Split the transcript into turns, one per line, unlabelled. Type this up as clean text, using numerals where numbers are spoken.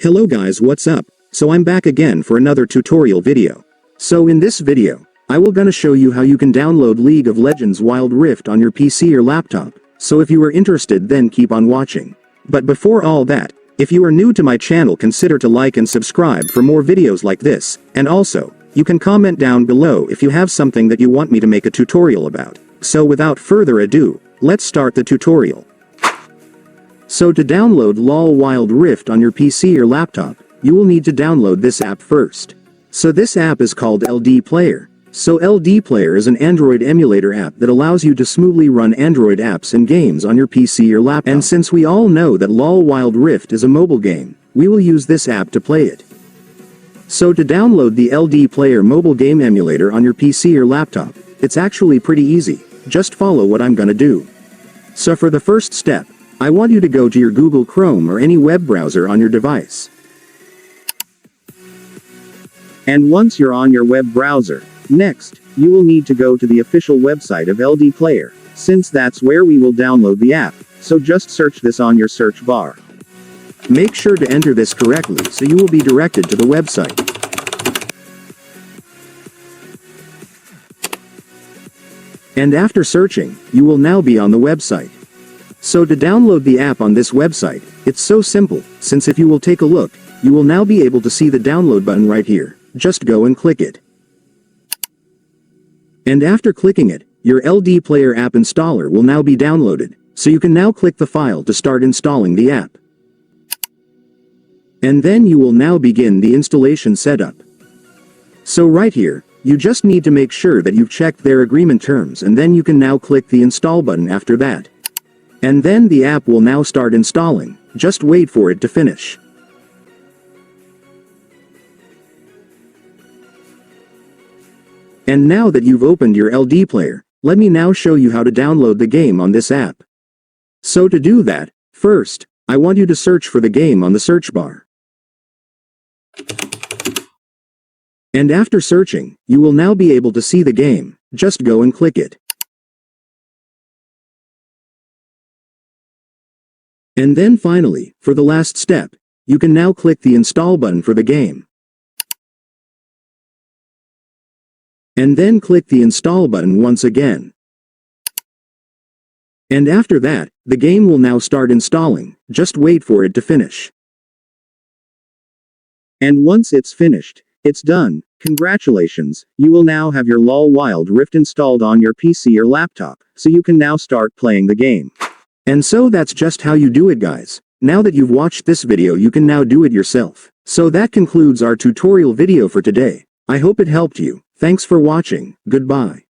Hello guys, what's up? So I'm back again for another tutorial video. So in this video, I will gonna show you how you can download League of Legends Wild Rift on your PC or laptop. So if you are interested, then keep on watching. But before all that, if you are new to my channel, consider to like and subscribe for more videos like this, and also, you can comment down below if you have something that you want me to make a tutorial about. So without further ado, let's start the tutorial. So to download LOL Wild Rift on your PC or laptop, you will need to download this app first. So this app is called LDPlayer. So LDPlayer is an Android emulator app that allows you to smoothly run Android apps and games on your PC or laptop. And since we all know that LOL Wild Rift is a mobile game, we will use this app to play it. So to download the LDPlayer mobile game emulator on your PC or laptop, it's actually pretty easy. Just follow what I'm gonna do. So for the first step, I want you to go to your Google Chrome or any web browser on your device. And once you're on your web browser, next, you will need to go to the official website of LDPlayer, since that's where we will download the app, so just search this on your search bar. Make sure to enter this correctly so you will be directed to the website. And after searching, you will now be on the website. So to download the app on this website, it's so simple, since if you will take a look, you will now be able to see the download button right here. Just go and click it. And after clicking it, your LDPlayer app installer will now be downloaded, so you can now click the file to start installing the app. And then you will now begin the installation setup. So right here, you just need to make sure that you've checked their agreement terms, and then you can now click the install button after that. And then the app will now start installing, just wait for it to finish. And now that you've opened your LDPlayer, let me now show you how to download the game on this app. So to do that, first, I want you to search for the game on the search bar. And after searching, you will now be able to see the game, just go and click it. And then finally, for the last step, you can now click the install button for the game. And then click the install button once again. And after that, the game will now start installing, just wait for it to finish. And once it's finished, it's done. Congratulations, you will now have your LOL Wild Rift installed on your PC or laptop, so you can now start playing the game. And so that's just how you do it, guys. Now that you've watched this video, you can now do it yourself. So that concludes our tutorial video for today. I hope it helped you. Thanks for watching. Goodbye.